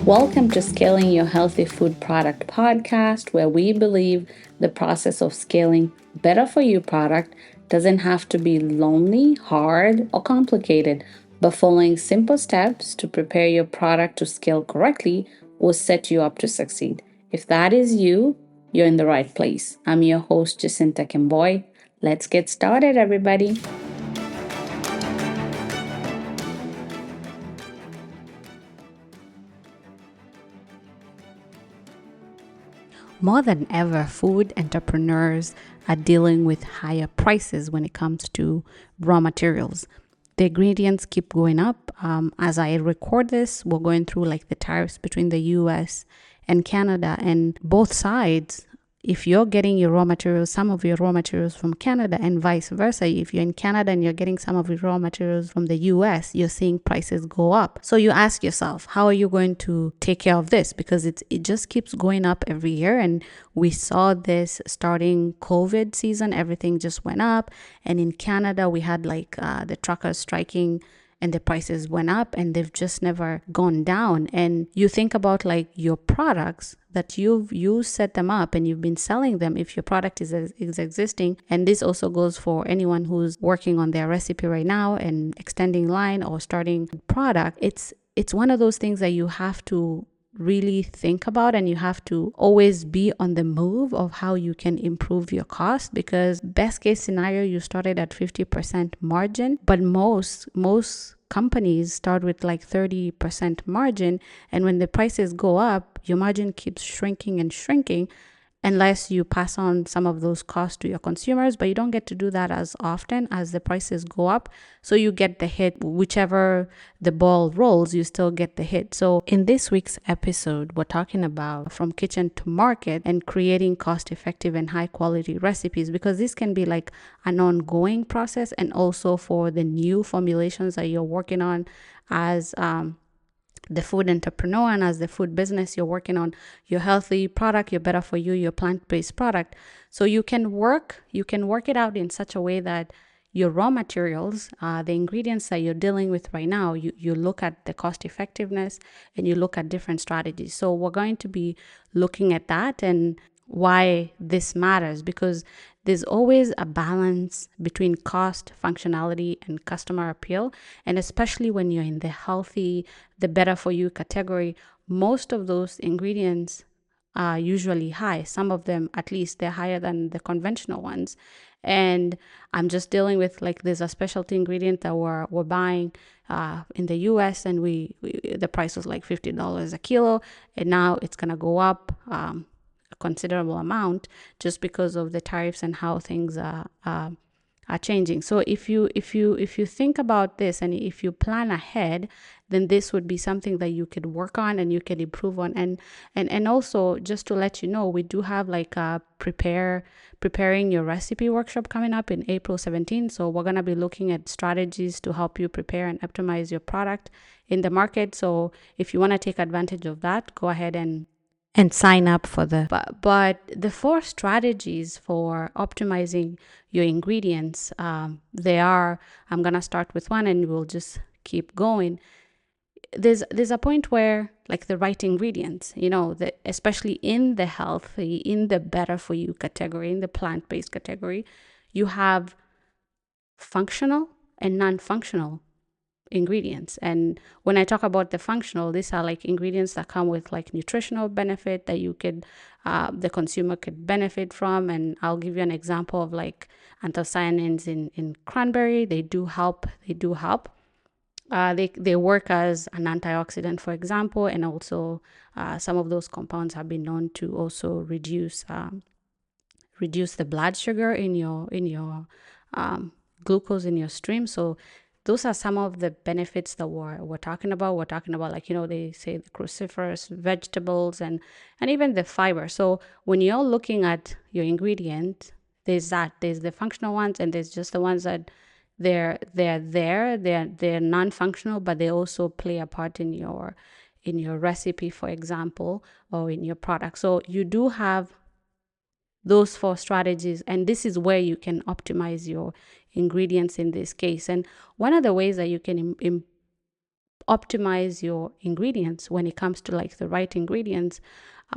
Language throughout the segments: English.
Welcome to Scaling Your Healthy Food Product podcast, where we believe the process of scaling better for you product doesn't have to be lonely, hard, or complicated, but following simple steps to prepare your product to scale correctly will set you up to succeed. If that is you, you're in the right place. I'm your host, Jacinta. Let's get started, everybody. More than ever, food entrepreneurs are dealing with higher prices when it comes to raw materials. The ingredients keep going up. As I record this, we're going through like the tariffs between the US and Canada, and both sides, if you're getting your raw materials, some of your raw materials from Canada and vice versa, if you're in Canada and you're getting some of your raw materials from the US, you're seeing prices go up. So you ask yourself, how are you going to take care of this? Because it just keeps going up every year. And we saw this starting COVID season, everything just went up. And in Canada, we had like the truckers striking and the prices went up and they've just never gone down. And you think about like your products that you set them up and you've been selling them if your product is existing. And this also goes for anyone who's working on their recipe right now and extending line or starting product. It's one of those things that you have to really think about, and you have to always be on the move of how you can improve your cost, because best case scenario, you started at 50% margin, but most companies start with like 30% margin, and when the prices go up, your margin keeps shrinking and shrinking unless you pass on some of those costs to your consumers, but you don't get to do that as often as the prices go up. So you get the hit, whichever the ball rolls, you still get the hit. So in this week's episode, we're talking about from kitchen to market and creating cost-effective and high-quality recipes, because this can be like an ongoing process, and also for the new formulations that you're working on as the food entrepreneur and as the food business, you're working on your healthy product, your better for you, your plant-based product. So you can work it out in such a way that your raw materials, the ingredients that you're dealing with right now, you look at the cost effectiveness and you look at different strategies. So we're going to be looking at that and why this matters, because there's always a balance between cost, functionality, and customer appeal. And especially when you're in the healthy, the better for you category, most of those ingredients are usually high. Some of them, at least, they're higher than the conventional ones. And I'm just dealing with like there's a specialty ingredient that we're buying in the US, and we the price was like $50 a kilo, and now it's gonna go up a considerable amount just because of the tariffs and how things are changing. So if you think about this and if you plan ahead, then this would be something that you could work on and you can improve on. And also, just to let you know, we do have like a preparing your recipe workshop coming up in April 17th. So we're going to be looking at strategies to help you prepare and optimize your product in the market. So if you want to take advantage of that, go ahead and sign up for but the 4 strategies for optimizing your ingredients, I'm gonna start with one and we'll just keep going. There's a point where like the right ingredients, especially in the healthy, in the better for you category, in the plant-based category, you have functional and non-functional ingredients. And when I talk about the functional, these are like ingredients that come with like nutritional benefit that you could the consumer could benefit from. And I'll give you an example of like anthocyanins in cranberry. They do help. They work as an antioxidant, for example, and also some of those compounds have been known to also reduce the blood sugar in your glucose in your stream. So those are some of the benefits that we're talking about. We're talking about, like, they say the cruciferous vegetables and even the fiber. So when you're looking at your ingredient, there's the functional ones, and there's just the ones that they're non-functional, but they also play a part in your recipe, for example, or in your product. So you do have those 4 strategies, and this is where you can optimize your ingredients in this case. And one of the ways that you can optimize your ingredients when it comes to like the right ingredients.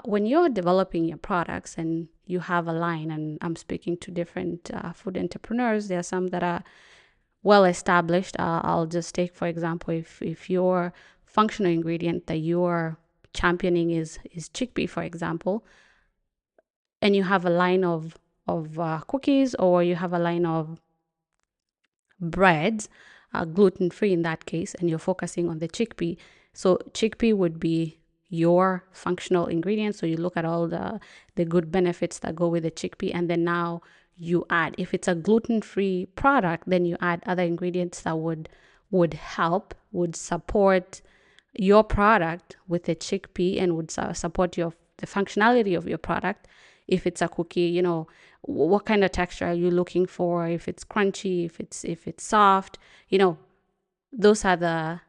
When you're developing your products and you have a line, and I'm speaking to different food entrepreneurs, there are some that are well established. I'll just take, for example, if your functional ingredient that you're championing is chickpea, for example, and you have a line of cookies, or you have a line of breads, gluten free in that case, and you're focusing on the chickpea. So chickpea would be your functional ingredient. So you look at all the good benefits that go with the chickpea, and then now you add, if it's a gluten free product, then you add other ingredients that would help, would support your product with the chickpea, and would support the functionality of your product. If it's a cookie, you know, what kind of texture are you looking for? If it's crunchy, if it's soft, you know, those are the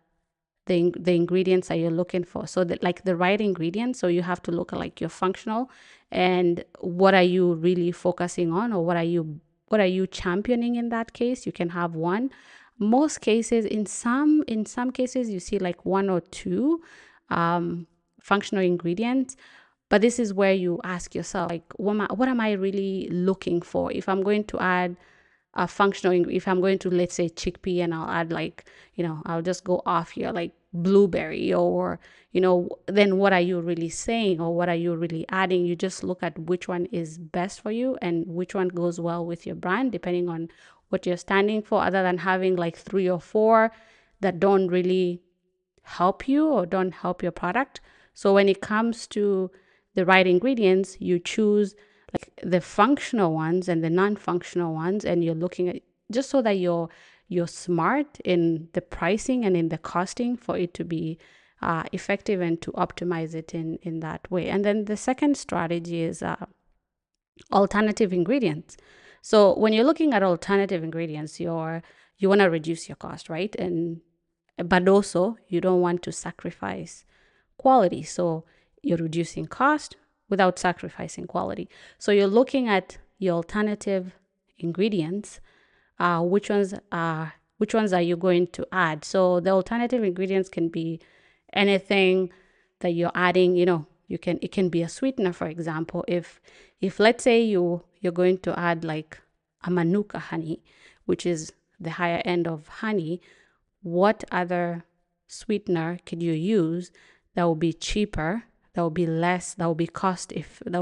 ingredients that you're looking for. So that, like, the right ingredients. So you have to look at like your functional, and what are you really focusing on, or what are you championing in that case. You can have one. Most cases, in some cases, you see like one or two functional ingredients. But this is where you ask yourself, like, what am I really looking for? If I'm going to add a functional, if I'm going to, let's say, chickpea, and I'll add like, you know, I'll just go off here, like blueberry, or, you know, then what are you really saying, or what are you really adding? You just look at which one is best for you and which one goes well with your brand, depending on what you're standing for, other than having like 3 or 4 that don't really help you or don't help your product. So when it comes to the right ingredients, you choose like the functional ones and the non-functional ones, and you're looking at, just so that you're smart in the pricing and in the costing for it to be effective, and to optimize it in that way. And then the second strategy is alternative ingredients. So when you're looking at alternative ingredients, you want to reduce your cost, right? But also you don't want to sacrifice quality. So you're reducing cost without sacrificing quality. So you're looking at your alternative ingredients. Which ones are you going to add? So the alternative ingredients can be anything that you're adding. You know, it can be a sweetener, for example. If let's say you're going to add like a manuka honey, which is the higher end of honey, what other sweetener could you use that will be cheaper, that will be less, that will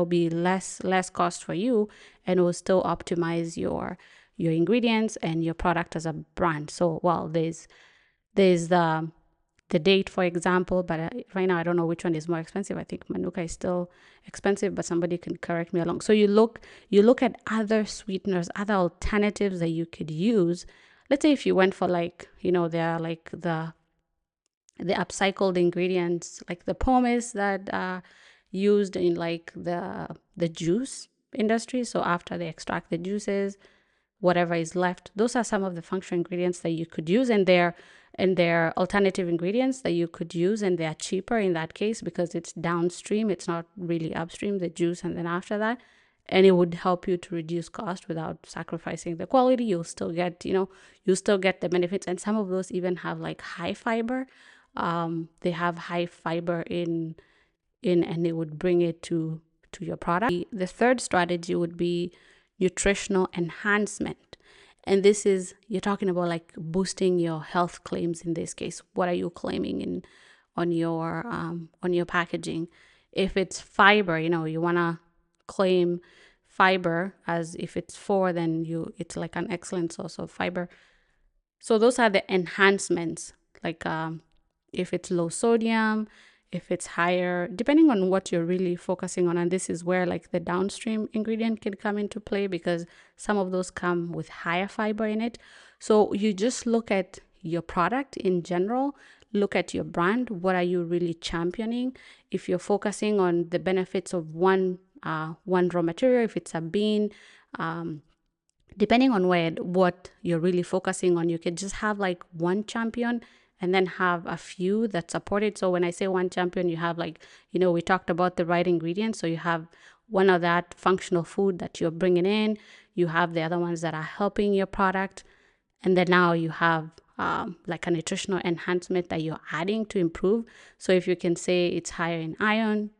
be less cost for you, and will still optimize your ingredients and your product as a brand? So, well, there's the date, for example, but right now I don't know which one is more expensive. I think manuka is still expensive, but somebody can correct me along. So you look at other sweeteners, other alternatives that you could use. Let's say if you went for like, you know, there are like the upcycled ingredients, like the pomace that are used in like the juice industry. So after they extract the juices, whatever is left, those are some of the functional ingredients that you could use, and they're alternative ingredients that you could use, and they're cheaper in that case because it's downstream, it's not really upstream, the juice, and then after that, and it would help you to reduce cost without sacrificing the quality. You'll still get the benefits, and some of those even have like high fiber. They have high fiber in, and it would bring it to your product. The third strategy would be nutritional enhancement, and this is, you're talking about like boosting your health claims. In this case, what are you claiming on your packaging? If it's fiber, you know, you want to claim fiber, as if it's 4, then it's like an excellent source of fiber. So those are the enhancements, like if it's low sodium, if it's higher, depending on what you're really focusing on. And this is where like the downstream ingredient can come into play, because some of those come with higher fiber in it. So you just look at your product in general, look at your brand. What are you really championing? If you're focusing on the benefits of one raw material, if it's a bean, depending on what you're really focusing on, you could just have like one champion and then have a few that support it. So when I say one champion, you have like, you know, we talked about the right ingredients. So you have one of that functional food that you're bringing in. You have the other ones that are helping your product. And then now you have like a nutritional enhancement that you're adding to improve. So if you can say it's higher in iron,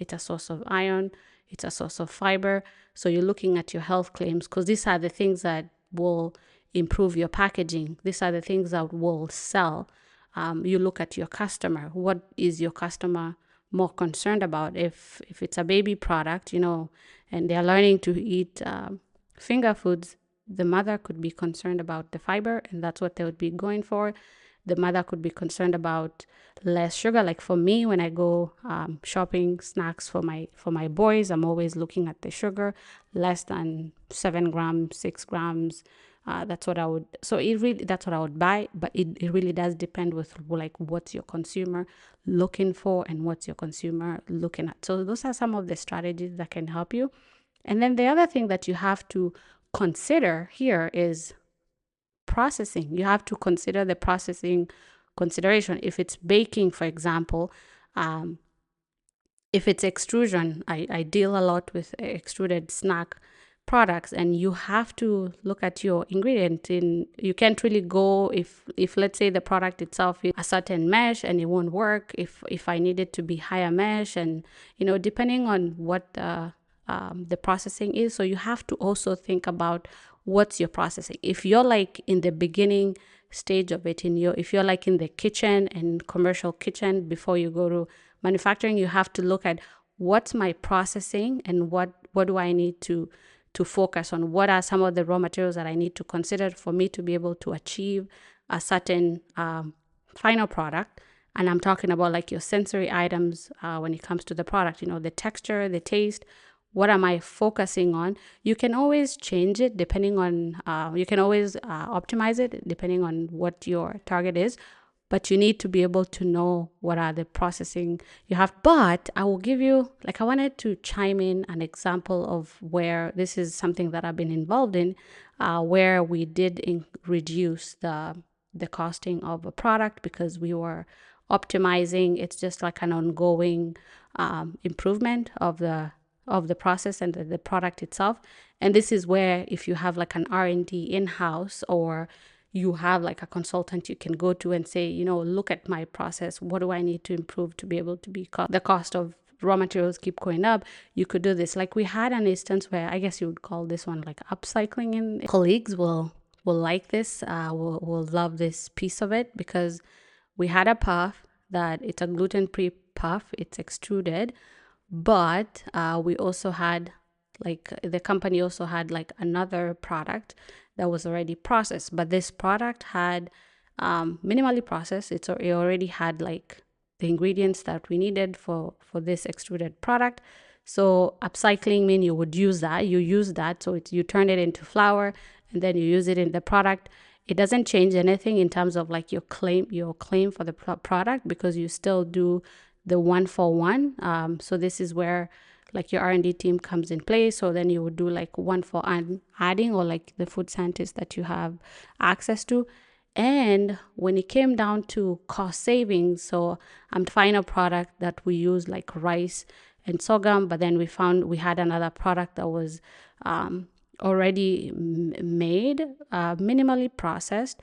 it's a source of iron, it's a source of fiber. So you're looking at your health claims, because these are the things that will improve your packaging. These are the things that will sell. You look at your customer. What is your customer more concerned about? If it's a baby product, and they're learning to eat finger foods, the mother could be concerned about the fiber, and that's what they would be going for. The mother could be concerned about less sugar. Like for me, when I go shopping snacks for my boys, I'm always looking at the sugar, less than 7 grams, 6 grams. That's what I would. So that's what I would buy. But it really does depend with like what's your consumer looking for and what's your consumer looking at. So those are some of the strategies that can help you. And then the other thing that you have to consider here is processing. You have to consider the processing consideration. If it's baking, for example, if it's extrusion, I deal a lot with extruded snack products, and you have to look at your ingredient. You can't really go if let's say the product itself is a certain mesh and it won't work. If I need it to be higher mesh, and depending on what the processing is. So you have to also think about what's your processing. If you're like in the beginning stage of it, if you're like in the kitchen and commercial kitchen before you go to manufacturing, you have to look at what's my processing and what do I need to focus on. What are some of the raw materials that I need to consider for me to be able to achieve a certain final product. And I'm talking about like your sensory items when it comes to the product, the texture, the taste. What am I focusing on? You can always change it depending on, you can always optimize it depending on what your target is. But you need to be able to know what are the processing you have. But I will give you, I wanted to chime in an example of where this is something that I've been involved in, where we did reduce the costing of a product because we were optimizing. It's just like an ongoing improvement of the process and the product itself. And this is where if you have like an R&D in-house, or you have like a consultant you can go to and say, look at my process. What do I need to improve to be able to be the cost of raw materials keep going up? You could do this. Like we had an instance where I guess you would call this one like upcycling, and colleagues will like this, will love this piece of it, because we had a puff that it's a gluten-free puff. It's extruded, but we also had the company also had like another product that was already processed, but this product had minimally processed. It already had like the ingredients that we needed for this extruded product. So upcycling means you would use that. You use that, so you turn it into flour and then you use it in the product. It doesn't change anything in terms of like your claim for the product, because you still do the 1-for-1. So this is where like your R&D team comes in place. So then you would do like 1-for-adding, or like the food scientist that you have access to. And when it came down to cost savings, so I'm final product that we use like rice and sorghum, but then we found we had another product that was already made, minimally processed,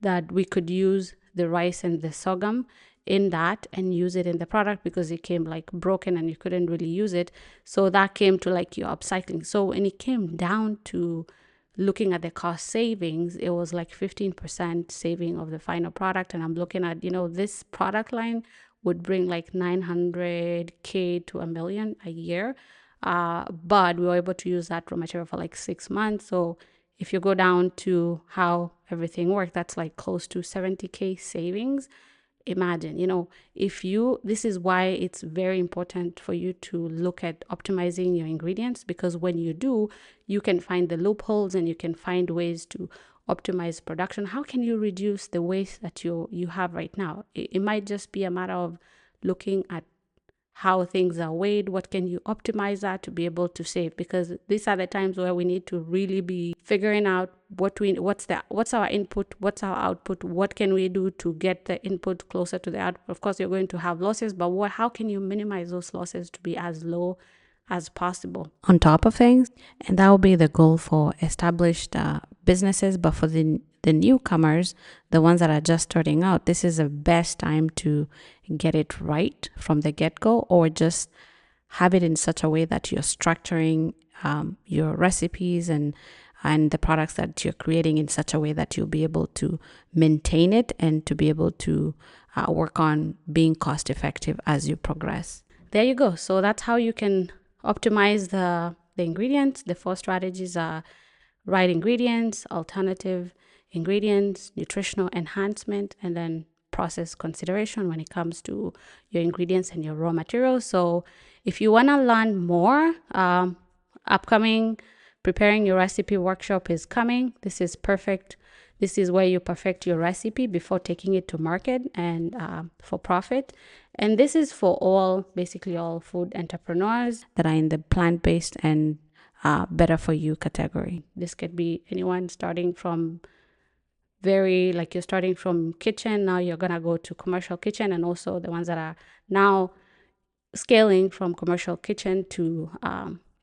that we could use the rice and the sorghum in that and use it in the product, because it came like broken and you couldn't really use it. So that came to like your upcycling. So when it came down to looking at the cost savings, it was like 15% saving of the final product. And I'm looking at, this product line would bring like 900K to $1 million a year. But we were able to use that raw material for like 6 months. So if you go down to how everything worked, that's like close to 70K savings. Imagine, this is why it's very important for you to look at optimizing your ingredients, because when you do, you can find the loopholes and you can find ways to optimize production. How can you reduce the waste that you have right now? It might just be a matter of looking at how things are weighed. What can you optimize that to be able to save? Because these are the times where we need to really be figuring out what's our input, what's our output, what can we do to get the input closer to the output. Of course, you're going to have losses, but how can you minimize those losses to be as low as possible on top of things? And that will be the goal for established businesses. But for the the newcomers, the ones that are just starting out, this is the best time to get it right from the get-go, or just have it in such a way that you're structuring your recipes and the products that you're creating in such a way that you'll be able to maintain it and to be able to work on being cost effective as you progress. There you go. So that's how you can optimize the ingredients. The 4 strategies are right ingredients, alternative ingredients, nutritional enhancement, and then process consideration when it comes to your ingredients and your raw materials. So if you want to learn more, upcoming preparing your recipe workshop is coming. This is perfect. This is where you perfect your recipe before taking it to market and for profit. And this is for basically all food entrepreneurs that are in the plant-based and better for you category. This could be anyone starting from you're starting from kitchen, now you're gonna go to commercial kitchen, and also the ones that are now scaling from commercial kitchen to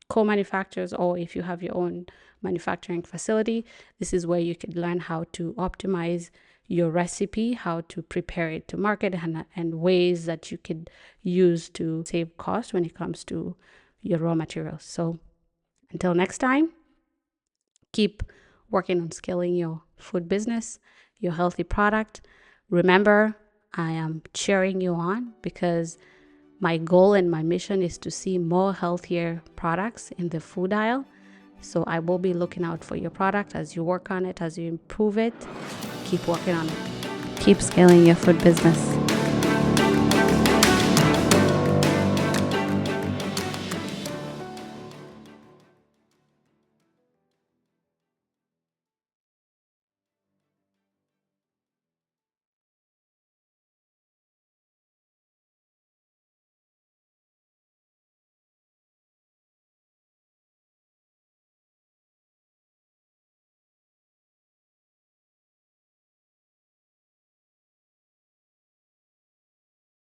co-manufacturers, or if you have your own manufacturing facility. This is where you could learn how to optimize your recipe, how to prepare it to market, and ways that you could use to save cost when it comes to your raw materials. So until next time, keep working on scaling your food business, your healthy product. Remember, I am cheering you on because my goal and my mission is to see more healthier products in the food aisle. So I will be looking out for your product as you work on it, as you improve it. Keep working on it. Keep scaling your food business.